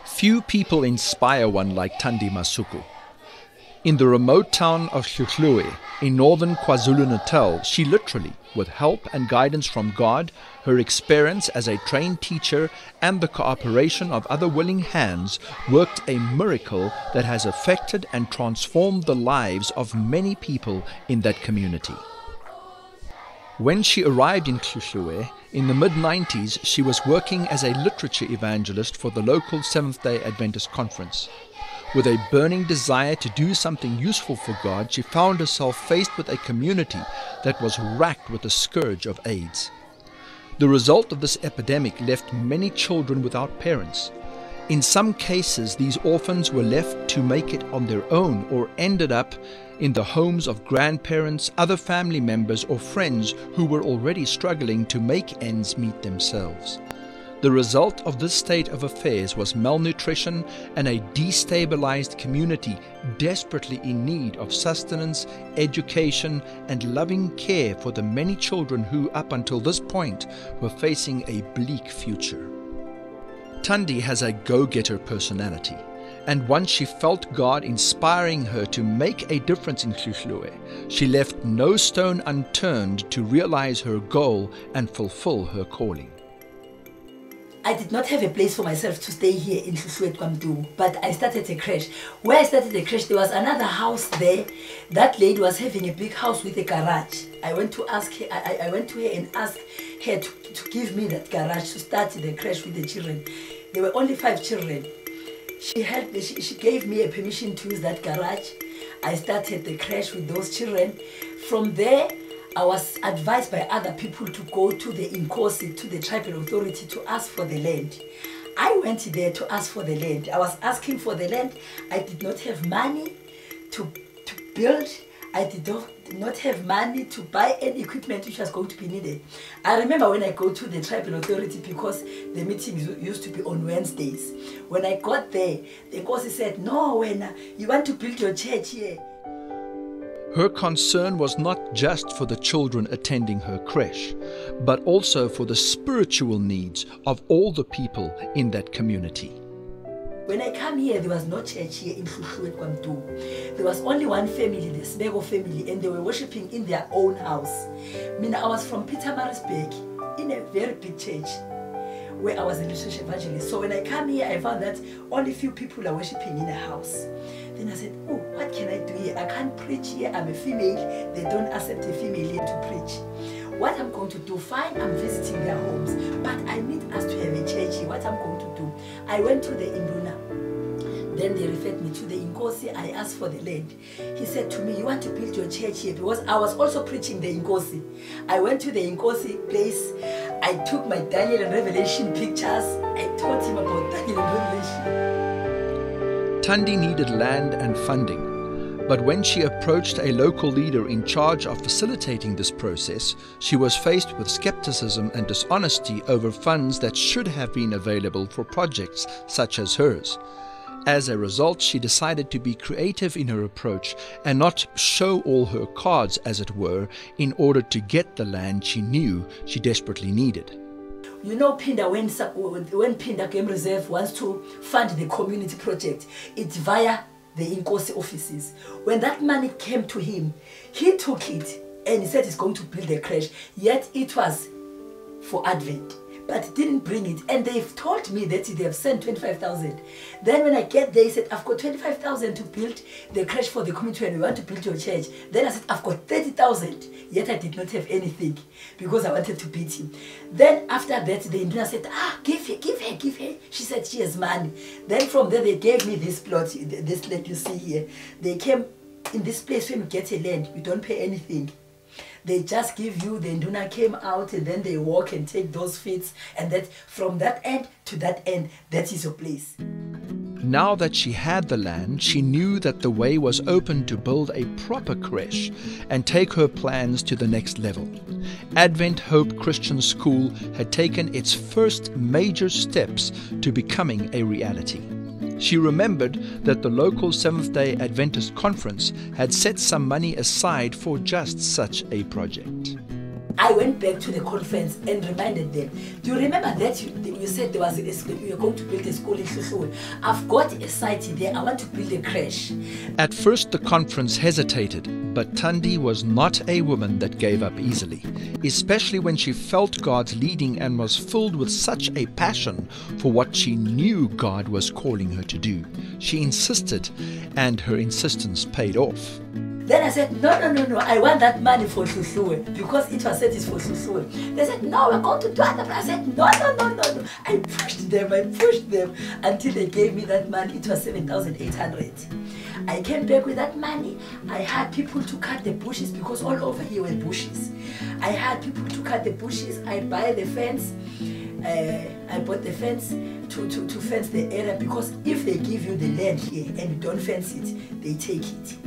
Few people inspire one like Thandi Masuku. In the remote town of Hluhluwe, in northern KwaZulu-Natal, she literally, with help and guidance from God, her experience as a trained teacher and the cooperation of other willing hands, worked a miracle that has affected and transformed the lives of many people in that community. When she arrived in Hluhluwe in the mid-90s, she was working as a literature evangelist for the local Seventh-day Adventist conference. With a burning desire to do something useful for God, she found herself faced with a community that was racked with the scourge of AIDS. The result of this epidemic left many children without parents. In some cases, these orphans were left to make it on their own or ended up in the homes of grandparents, other family members or friends who were already struggling to make ends meet themselves. The result of this state of affairs was malnutrition and a destabilized community desperately in need of sustenance, education, and loving care for the many children who, up until this point, were facing a bleak future. Thandi has a go-getter personality, and once she felt God inspiring her to make a difference in Hluhluwe, she left no stone unturned to realize her goal and fulfill her calling. I did not have a place for myself to stay here in Hluhluwe, but I started a creche. Where I started the creche, there was another house there. That lady was having a big house with a garage. I went to ask her, I went to her and asked her to give me that garage to start the creche with the children. There were only 5 children. She helped me, she gave me a permission to use that garage. I started the creche with those children. From there, I was advised by other people to go to the Inkosi, to the tribal authority, to ask for the land. I went there to ask for the land. I was asking for the land. I did not have money to build. I did not have money to buy any equipment which was going to be needed. I remember when I go to the tribal authority, because the meetings used to be on Wednesdays. When I got there, the Nkosi said, "No, when you want to build your church here." Her concern was not just for the children attending her creche, but also for the spiritual needs of all the people in that community. When I come here, there was no church here in Hluhluwe. There was only one family, the Smego family, and they were worshipping in their own house. I was from Pietermaritzburg in a very big church where I was a literature evangelist. So when I come here, I found that only few people are worshipping in a house. Then I said, "Oh, what can I do here? I can't preach here. I'm a female. They don't accept a female here to preach. What I'm going to do, fine, I'm visiting their homes, but I need us to have a church here. What I'm going to do?" I went to the Induna. Then they referred me to the Inkosi. I asked for the land. He said to me, you want to build your church here? Because I was also preaching the Inkosi. I went to the Inkosi place. I took my Daniel and Revelation pictures. I taught him about Daniel and Revelation. Thandi needed land and funding. But when she approached a local leader in charge of facilitating this process, she was faced with skepticism and dishonesty over funds that should have been available for projects such as hers. As a result, she decided to be creative in her approach and not show all her cards, as it were, in order to get the land she knew she desperately needed. You know, Pinda, when Pinda Game Reserve wants to fund the community project, it's via the Inkosi offices. When that money came to him, he took it and he said he's going to build a crèche, yet it was for Advent, but he didn't bring it. And they've told me that they have sent 25,000. Then when I get there, he said, I've got 25,000 to build the crèche for the community and we want to build your church. Then I said, I've got 30,000, yet I did not have anything because I wanted to beat him. Then after that, the Induna said, give her. She said she has money. Then from there, they gave me this plot, this land you see here. They came in this place. When you get a land, you don't pay anything. They just give you, the Induna came out and then they walk and take those feet, and that from that end to that end, that is your place. Now that she had the land, she knew that the way was open to build a proper crèche and take her plans to the next level. Advent Hope Christian School had taken its first major steps to becoming a reality. She remembered that the local Seventh-day Adventist conference had set some money aside for just such a project. I went back to the conference and reminded them, do you remember that you said there was you were going to build a school in Hluhluwe? I've got a site there, I want to build a crèche. At first the conference hesitated, but Thandi was not a woman that gave up easily, especially when she felt God's leading and was filled with such a passion for what she knew God was calling her to do. She insisted, and her insistence paid off. Then I said, no, I want that money for Hluhluwe, because it was said it's for Hluhluwe. They said, no, we're going to do it. I said, no. I pushed them until they gave me that money. It was 7,800. I came back with that money. I had people to cut the bushes because all over here were bushes. I had people to cut the bushes. I buy the fence. I bought the fence to fence the area, because if they give you the land here and you don't fence it, they take it.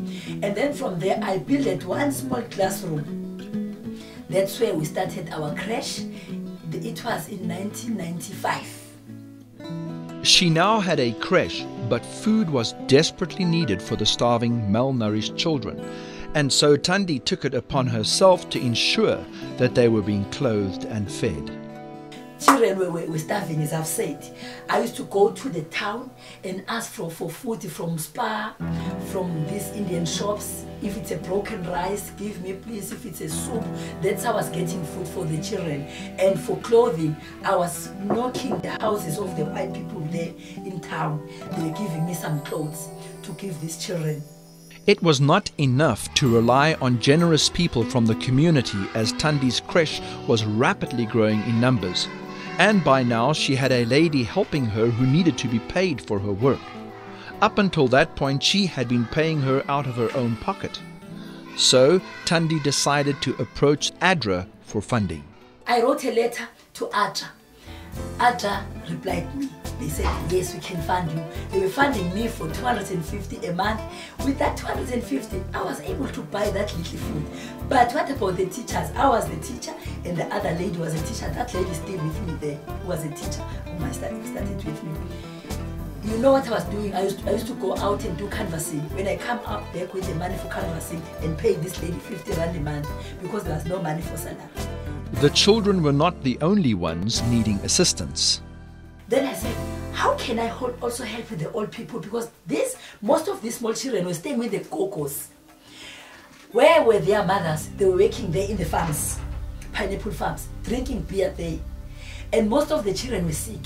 And then from there, I built one small classroom. That's where we started our crèche. It was in 1995. She now had a crèche, but food was desperately needed for the starving, malnourished children. And so Thandi took it upon herself to ensure that they were being clothed and fed. Children were starving, as I've said. I used to go to the town and ask for food from Spar, from these Indian shops. If it's a broken rice, give me please. If it's a soup, that's how I was getting food for the children. And for clothing, I was knocking the houses of the white people there in town. They were giving me some clothes to give these children. It was not enough to rely on generous people from the community, as Thandi's crèche was rapidly growing in numbers. And by now she had a lady helping her who needed to be paid for her work. Up until that point she had been paying her out of her own pocket. So Thandi decided to approach ADRA for funding. I wrote a letter to ADRA. ADRA replied me. They said, yes, we can fund you. They were funding me for 250 a month. With that 250, I was able to buy that little food. But what about the teachers? I was the teacher and the other lady was a teacher. That lady stayed with me there, who was a teacher, who started with me. You know what I was doing? I used to go out and do canvassing. When I come up back with the money for canvassing and pay this lady 50 rand a month, because there was no money for salary. The children were not the only ones needing assistance. Then I said, how can I also help with the old people? Because most of these small children were staying with the cocos. Where were their mothers? They were working there in the farms, pineapple farms, drinking beer there. And most of the children were sick.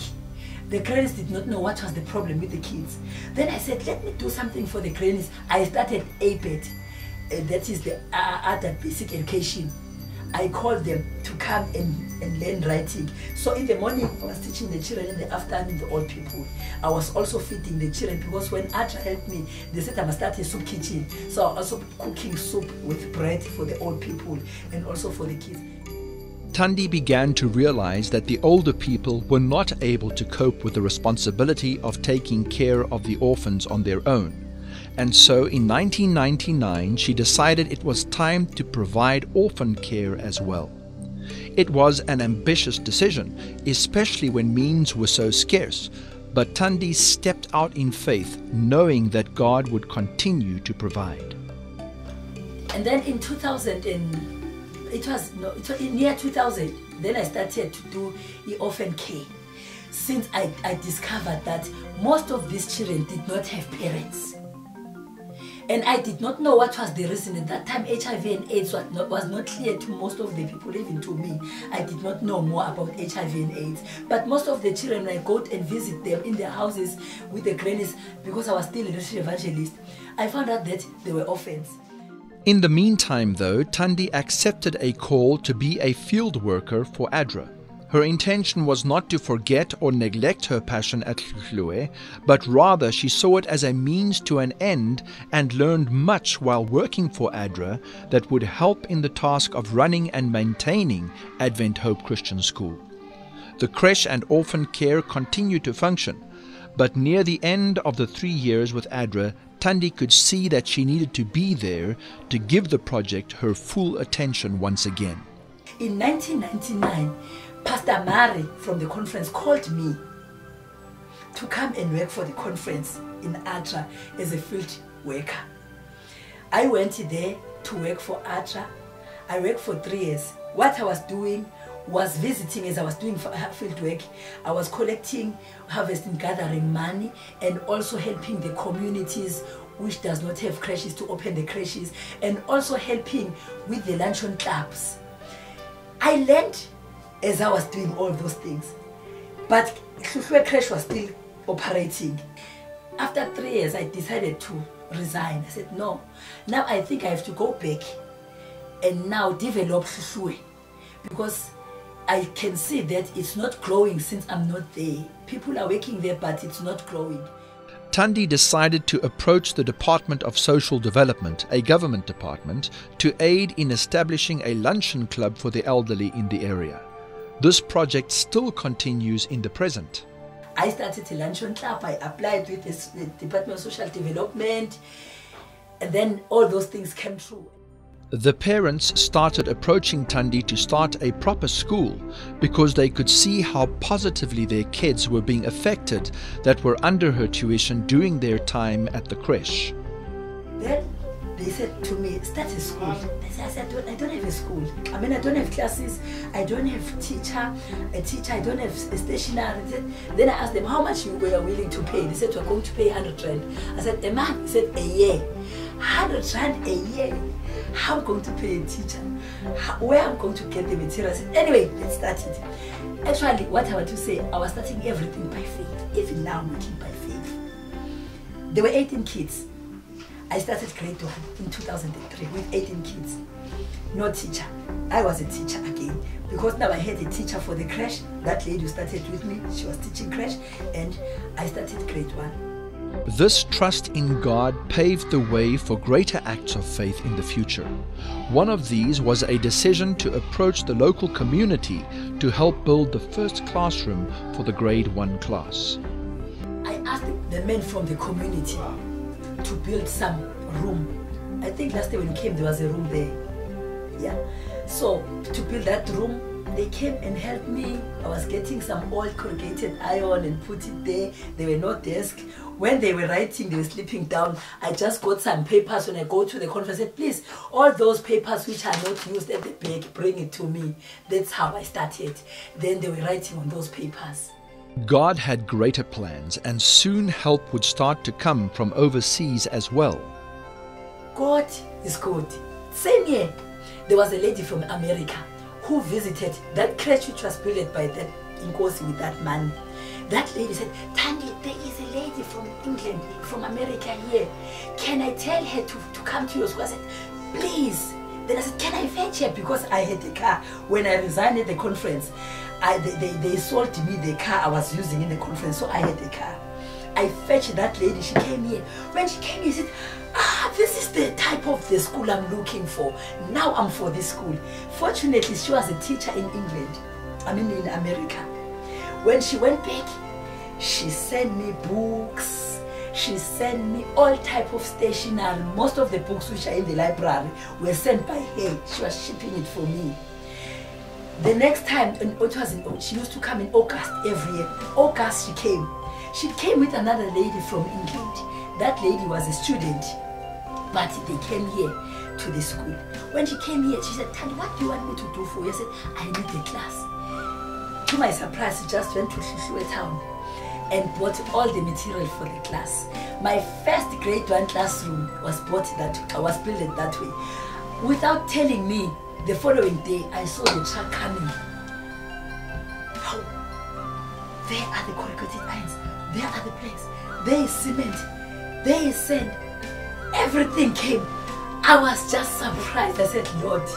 The grannies did not know what was the problem with the kids. Then I said, let me do something for the grannies. I started APED, that is the Adult Basic Education. I called them to come and learn writing. So in the morning, I was teaching the children, in the afternoon, the old people. I was also feeding the children because when Atra helped me, they said I must start a soup kitchen. So I was also cooking soup with bread for the old people and also for the kids. Thandi began to realize that the older people were not able to cope with the responsibility of taking care of the orphans on their own. And so in 1999, she decided it was time to provide orphan care as well. It was an ambitious decision, especially when means were so scarce, but Thandi stepped out in faith, knowing that God would continue to provide. And then in 2000, it was in year 2000, then I started to do the orphan care. Since I discovered that most of these children did not have parents. And I did not know what was the reason. At that time, HIV and AIDS was not clear to most of the people, even to me. I did not know more about HIV and AIDS. But most of the children, when I go and visit them in their houses with the grannies, because I was still a little evangelist, I found out that they were orphans. In the meantime, though, Thandi accepted a call to be a field worker for ADRA. Her intention was not to forget or neglect her passion at Hluhluwe, but rather she saw it as a means to an end and learned much while working for ADRA that would help in the task of running and maintaining Advent Hope Christian School. The creche and orphan care continued to function, but near the end of the 3 years with ADRA, Thandi could see that she needed to be there to give the project her full attention once again. In 1999, Pastor Mari from the conference called me to come and work for the conference in ADRA as a field worker. I went there to work for ADRA. I worked for 3 years. What I was doing was visiting as I was doing field work. I was collecting, harvesting, gathering money, and also helping the communities which does not have creches to open the creches, and also helping with the luncheon clubs. I learned as I was doing all those things, but Hluhluwe creche was still operating. After 3 years, I decided to resign. I said, no, now I think I have to go back and now develop Hluhluwe, because I can see that it's not growing since I'm not there. People are working there, but it's not growing. Thandi decided to approach the Department of Social Development, a government department, to aid in establishing a luncheon club for the elderly in the area. This project still continues in the present. I started a luncheon club. I applied with the Department of Social Development, and then all those things came true. The parents started approaching Thandi to start a proper school because they could see how positively their kids were being affected that were under her tuition during their time at the creche. Then they said to me, start a school. I said, I don't have a school. I mean, I don't have classes. I don't have a teacher. I don't have a stationery. Then I asked them how much you were willing to pay. They said, we're going to pay 100 rand. I said, a month? They said, a year. 100 rand a year. How I'm going to pay a teacher? Where I'm going to get the materials? Anyway, let's start it. Actually, what I want to say, I was starting everything by faith. Even now, I'm working by faith. There were 18 kids. I started grade 1 in 2003 with 18 kids. No teacher. I was a teacher again, because now I had a teacher for the creche. That lady who started with me, she was teaching creche, and I started grade 1. This trust in God paved the way for greater acts of faith in the future. One of these was a decision to approach the local community to help build the first classroom for the grade 1 class. I asked the men from the community to build some room. I think last time when you came, there was a room there. Yeah. So to build that room, they came and helped me. I was getting some old corrugated iron and put it there. There were no desk. When they were writing, they were sleeping down. I just got some papers when I go to the conference. I said, please, all those papers which are not used at the back, bring it to me. That's how I started. Then they were writing on those papers. God had greater plans, and soon help would start to come from overseas as well. God is good. Same year, there was a lady from America who visited that creche which was built by that Inkosi with that man. That lady said, Thandi, there is a lady from England, from America here. Can I tell her to come to your school? I said, please. Then I said, can I fetch her? Because I had a car. When I resigned at the conference, they sold me the car I was using in the conference, so I had a car. I fetched that lady, she came here. When she came here, she said, this is the type of the school I'm looking for. Now I'm for this school. Fortunately, she was a teacher in England, in America. When she went back, she sent me books, she sent me all type of stationery. Most of the books which are in the library were sent by her. She was shipping it for me. The next time, she used to come in August every year. August she came. She came with another lady from England. That lady was a student, but they came here to the school. When she came here, she said, Tani, what do you want me to do for you? I said, I need the class. To my surprise, she just went to Hluhluwe town and bought all the material for the class. My first grade 1 classroom was built that way. Without telling me, the following day, I saw the truck coming. There are the corrugated irons. There are the planks. There is cement. There is sand. Everything came. I was just surprised. I said, Lord,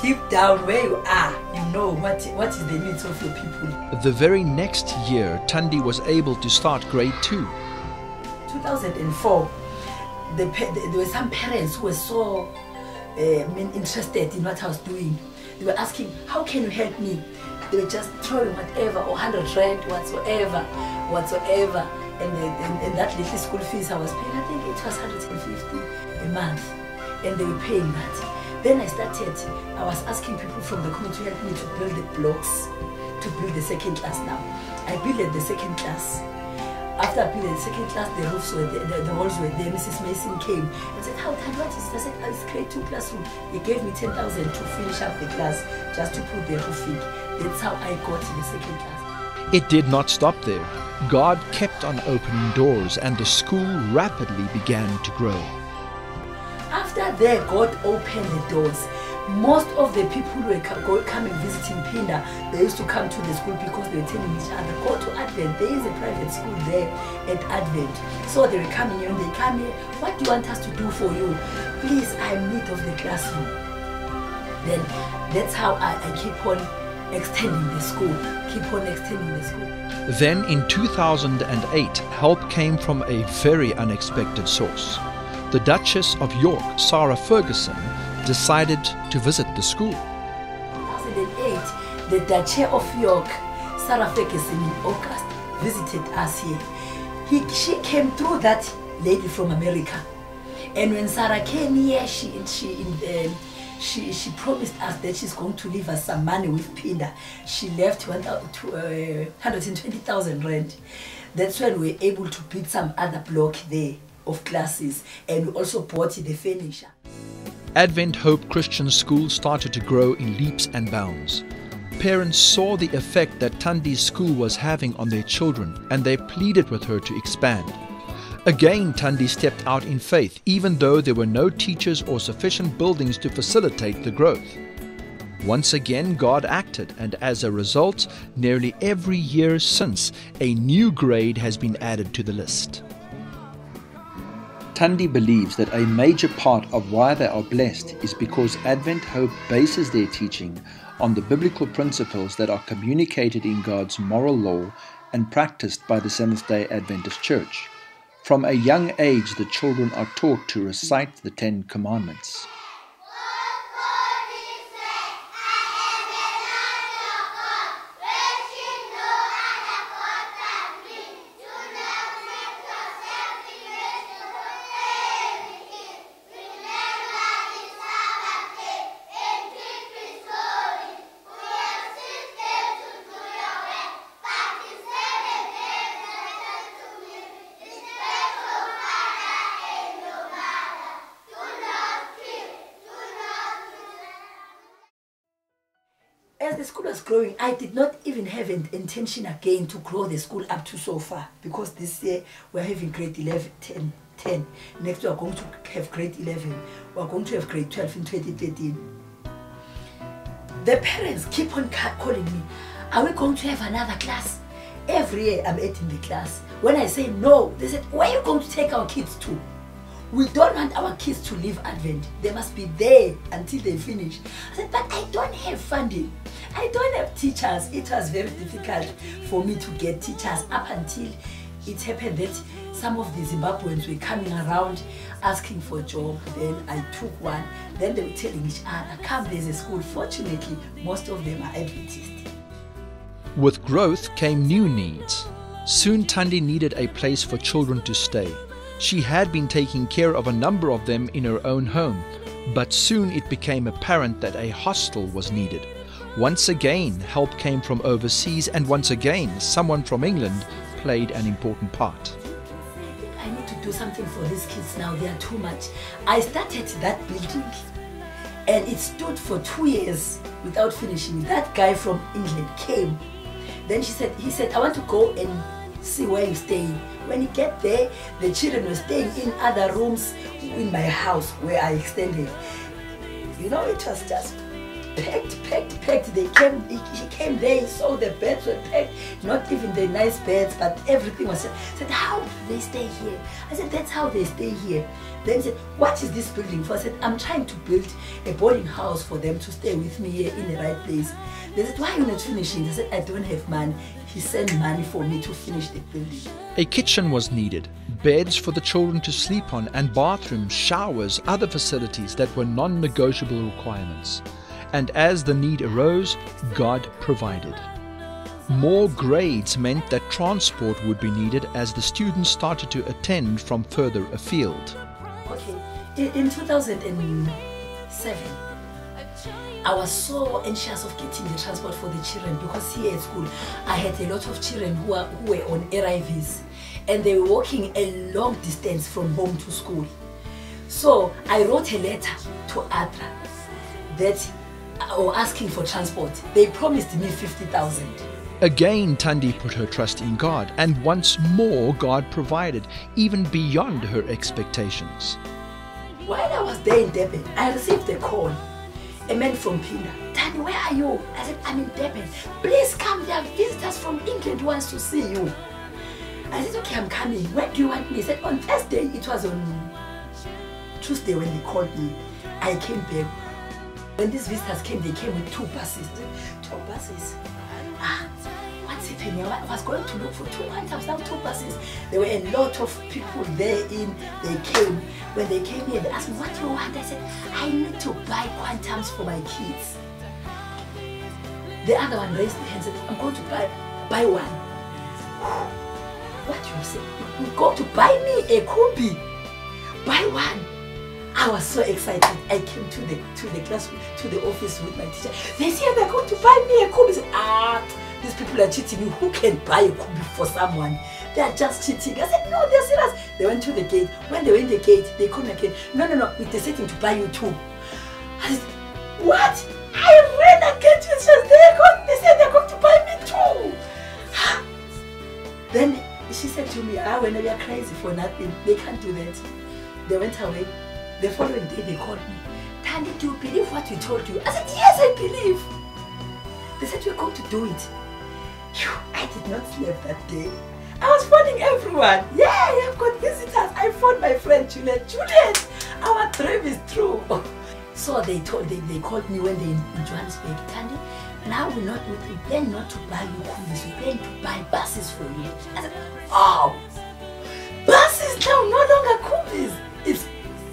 deep down where you are, you know what is the needs of your people. The very next year, Thandi was able to start grade 2. 2004, there were some parents who were so interested in what I was doing. They were asking, how can you help me? They were just throwing whatever, or 100 rand, whatsoever. And that little school fees I was paying, I think it was 150 a month. And they were paying that. Then I was asking people from the community to help me to build the blocks, to build the second class now. I built the second class. After I built the second class, the roofs were there, the walls were there. Mrs. Mason came and said, what is it? I said, it's grade 2 classroom. They gave me 10,000 to finish up the class, just to put the roofing. That's how I got to the second class. It did not stop there. God kept on opening doors and the school rapidly began to grow. After that, God opened the doors. Most of the people who were coming visiting Pinda, they used to come to the school because they were telling each other, go to Advent, there is a private school there at Advent. So they were coming here and they come here, what do you want us to do for you? Please, I am in need of the classroom. Then that's how I keep on extending the school, Then in 2008, help came from a very unexpected source. The Duchess of York, Sarah Ferguson, decided to visit the school. 2008, the Duchess of York, Sarah Ferguson in August, visited us here. She came through that lady from America. And when Sarah came here, she promised us that she's going to leave us some money with Pinda. She left 120,000 rand. That's when we were able to build some other block there of classes, and we also bought the furniture. Advent Hope Christian School started to grow in leaps and bounds. Parents saw the effect that Thandi's school was having on their children, and they pleaded with her to expand. Again, Thandi stepped out in faith, even though there were no teachers or sufficient buildings to facilitate the growth. Once again, God acted, and as a result, nearly every year since, a new grade has been added to the list. Thandi believes that a major part of why they are blessed is because Advent Hope bases their teaching on the biblical principles that are communicated in God's moral law and practiced by the Seventh-day Adventist Church. From a young age, the children are taught to recite the 10 Commandments. As the school was growing, I did not even have an intention again to grow the school up to so far, because this year we're having grade 11, 10. Next we're going to have grade 11. We're going to have grade 12 in 2013. The parents keep on calling me, are we going to have another class? Every year I'm in the class. When I say no, they said, where are you going to take our kids to? we don't want our kids to leave Advent. They must be there until they finish. I said, but I don't have funding. I don't have teachers. It was very difficult for me to get teachers up until it happened that some of the Zimbabweans were coming around asking for a job. Then I took one. Then they were telling each other, come, there's a school. Fortunately, most of them are Adventists. With growth came new needs. Soon Thandi needed a place for children to stay. She had been taking care of a number of them in her own home, but soon it became apparent that a hostel was needed. Once again, help came from overseas, and once again, someone from England played an important part. I need to do something for these kids now. They are too much. I started that building, and it stood for 2 years without finishing. That guy from England came. Then he said, I want to go and see where you're staying. When you get there, the children were staying in other rooms in my house where I extended. You know, it was just packed. He came there, he saw the beds were packed, not even the nice beds, but everything was said, how do they stay here? I said, that's how they stay here. Then he said, what is this building for? I said, I'm trying to build a boarding house for them to stay with me here in the right place. They said, why are you not finishing? I said, I don't have money. He sent money for me to finish the building. A kitchen was needed, beds for the children to sleep on, and bathrooms, showers, other facilities that were non-negotiable requirements. And as the need arose, God provided. More grades meant that transport would be needed as the students started to attend from further afield. Okay, in 2007, I was so anxious of getting the transport for the children because here at school, I had a lot of children who were on ARIVs and they were walking a long distance from home to school. So I wrote a letter to ADRA that or asking for transport. They promised me 50,000. Again, Thandi put her trust in God, and once more God provided, even beyond her expectations. While I was there in Durban, I received a call. A man from Pinda. Thandi, where are you? I said, I'm in Durban. Please come, there are visitors from England who wants to see you. I said, okay, I'm coming. When do you want me? He said, on Thursday. It was on Tuesday when he called me. I came back. When these visitors came, they came with 2 buses. 2 buses. What's happening? I was going to look for 2 quantums, now 2 buses. There were a lot of people there in. They came. When they came here, they asked me, what do you want? I said, I need to buy quantums for my kids. The other one raised the hand and said, I'm going to buy one. What do you say? You're going to buy me a kumbi? Buy one. I was so excited. I came to the classroom, to the office with my teacher. They said they're going to buy me a kumbi. I said, these people are cheating me. Who can buy a kumbi for someone? They are just cheating. I said, no, they're serious. They went to the gate. When they were in the gate, they called me again. No, we're deciding to buy you 2. I said, what? I ran again to the church. They said they're going to buy me 2. Then she said to me, when we are crazy for nothing, they can't do that. They went away. The following day they called me. Thandi, do you believe what we told you? I said, yes, I believe. They said we're going to do it. I did not sleep that day. I was phoning everyone. Yeah, I've got visitors. I phoned my friend Juliet. Juliet, our dream is true. So they called me when they in Johannesburg. Thandi, now we plan not to buy you kumbis, we plan to buy buses for you. I said, oh, buses now, no longer kumbis. It's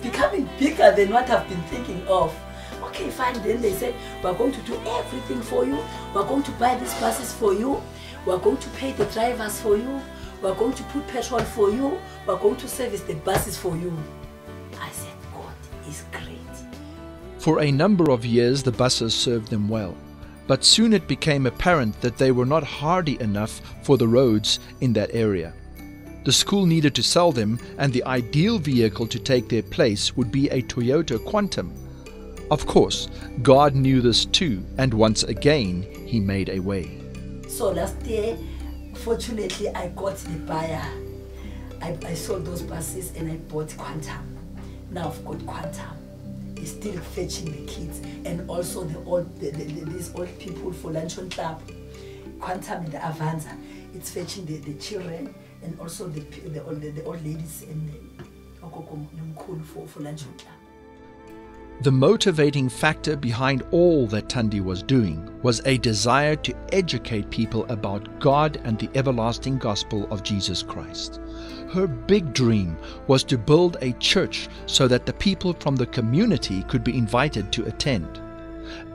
becoming bigger than what I've been thinking of. Okay, fine. Then they said, we're going to do everything for you. We're going to buy these buses for you. We're going to pay the drivers for you. We're going to put petrol for you. We're going to service the buses for you. I said, God is great. For a number of years, the buses served them well. But soon it became apparent that they were not hardy enough for the roads in that area. The school needed to sell them, and the ideal vehicle to take their place would be a Toyota Quantum. Of course, God knew this too, and once again, He made a way. So last year, fortunately, I got the buyer. I sold those buses and I bought Quantum. Now I've got Quantum. It's still fetching the kids and also these old people for Luncheon Club. Quantum and the Avanza. It's fetching the children and also the old ladies and for lunch. The motivating factor behind all that Thandi was doing was a desire to educate people about God and the everlasting gospel of Jesus Christ. Her big dream was to build a church so that the people from the community could be invited to attend.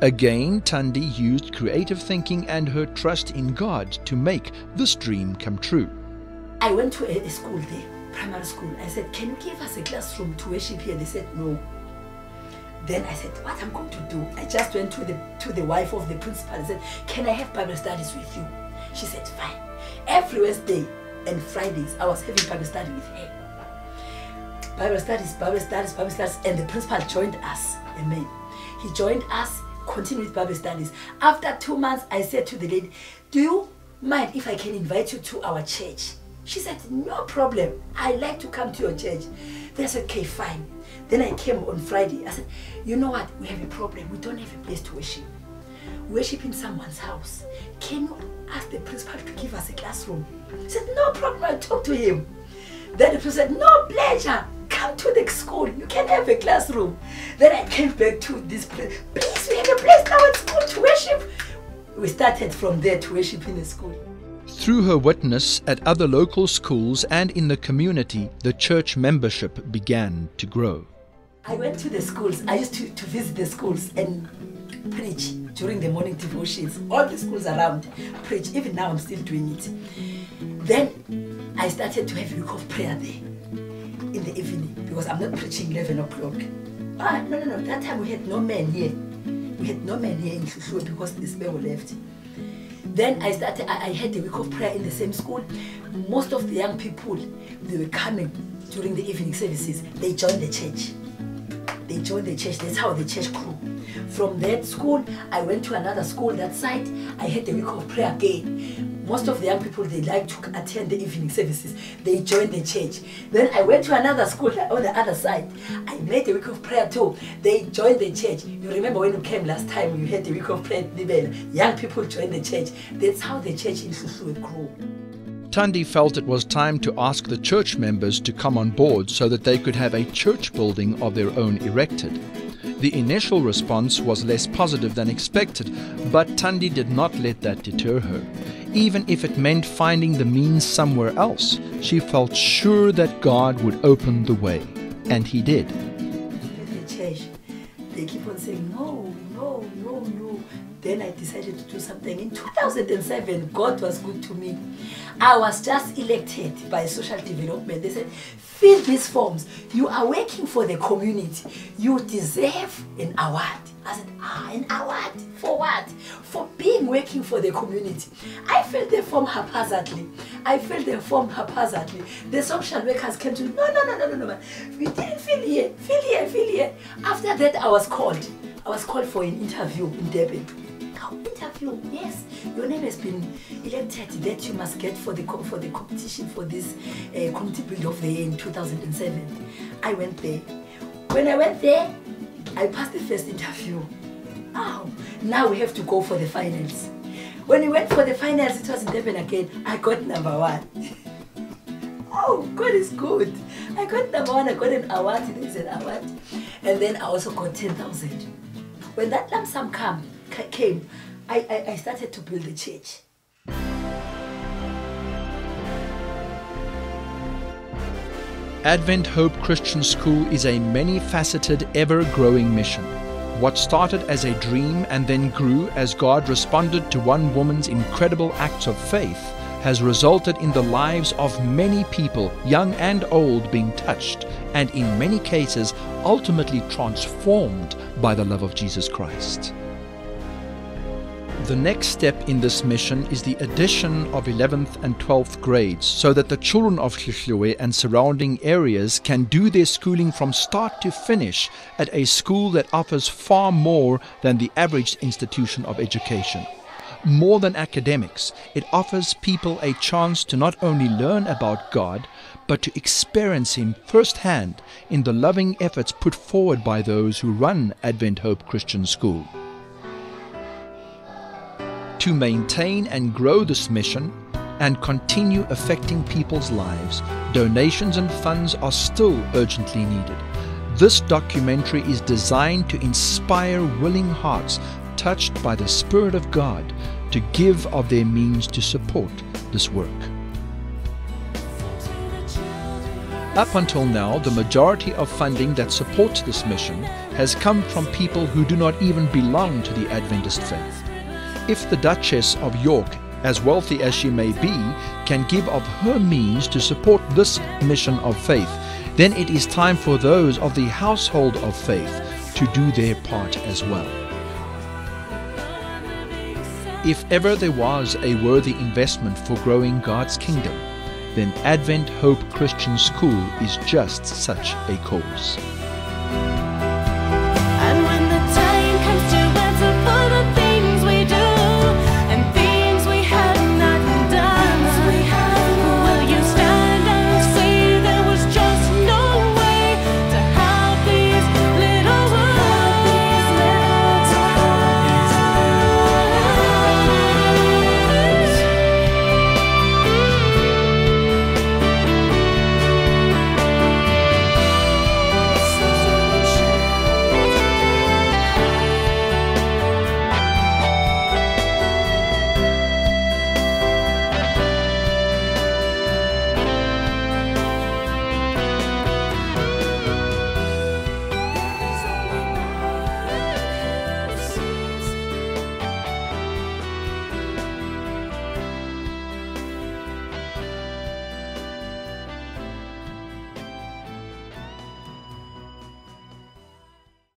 Again, Thandi used creative thinking and her trust in God to make this dream come true. I went to a school there, primary school. I said, can you give us a classroom to worship here? They said, no. Then I said, what I'm going to do? I just went to the wife of the principal and said, can I have Bible studies with you? She said, fine. Every Wednesday and Fridays, I was having Bible study with her. Bible studies, and the principal joined us. Amen. He joined us, continued with Bible studies. After 2 months, I said to the lady, do you mind if I can invite you to our church? She said, no problem. I like to come to your church. Then I said, okay, fine. Then I came on Friday. I said, you know what? We have a problem. We don't have a place to worship. Worship in someone's house. Can you ask the principal to give us a classroom? I said, no problem. I'll talk to him. Then the principal said, no pleasure. Come to the school. You can have a classroom. Then I came back to this place. Please, we have a place now at school to worship. We started from there to worship in the school. Through her witness at other local schools and in the community, the church membership began to grow. I went to the schools. I used to visit the schools and preach during the morning devotions. All the schools around preach. Even now I'm still doing it. Then I started to have a week of prayer there in the evening because I'm not preaching 11 o'clock. No. That time we had no men here. We had no men here in Hluhluwe because this man left. Then I had a week of prayer in the same school. Most of the young people, they were coming during the evening services. They joined the church. That's how the church grew. From that school, I went to another school that side. I had a week of prayer again. Most of the young people, they like to attend the evening services. They joined the church. Then I went to another school on the other side. I made a week of prayer too. They joined the church. You remember when you came last time, you had a week of prayer. Young people joined the church. That's how the church in Hluhluwe grew. Thandi felt it was time to ask the church members to come on board so that they could have a church building of their own erected. The initial response was less positive than expected, but Thandi did not let that deter her. Even if it meant finding the means somewhere else, she felt sure that God would open the way. And He did. The church, they keep on saying, no. Then I decided to do something. In 2007, God was good to me. I was just elected by social development. They said, fill these forms. You are working for the community. You deserve an award. I said, an award? For what? For being working for the community. I filled the form haphazardly. The social workers came to me, no. We didn't fill here. Fill here. After that, I was called. For an interview in Durban. Interview, yes, your name has been elected that you must get for the competition for this community build of the year in 2007. I went there. When I went there, I passed the first interview. Now we have to go for the finals. When we went for the finals, it was in Durban again. I got number 1. Oh, God is good. I got number 1. I got an award. There's an award, and then I also got 10,000. When that lump sum came, I started to build the church. Advent Hope Christian School is a many-faceted, ever-growing mission. What started as a dream and then grew as God responded to one woman's incredible acts of faith has resulted in the lives of many people, young and old, being touched and in many cases ultimately transformed by the love of Jesus Christ. The next step in this mission is the addition of 11th and 12th grades so that the children of Hluhluwe and surrounding areas can do their schooling from start to finish at a school that offers far more than the average institution of education. More than academics, it offers people a chance to not only learn about God, but to experience Him firsthand in the loving efforts put forward by those who run Advent Hope Christian School. To maintain and grow this mission, and continue affecting people's lives, donations and funds are still urgently needed. This documentary is designed to inspire willing hearts touched by the Spirit of God to give of their means to support this work. Up until now, the majority of funding that supports this mission has come from people who do not even belong to the Adventist faith. If the Duchess of York, as wealthy as she may be, can give of her means to support this mission of faith, then it is time for those of the household of faith to do their part as well. If ever there was a worthy investment for growing God's kingdom, then Advent Hope Christian School is just such a cause.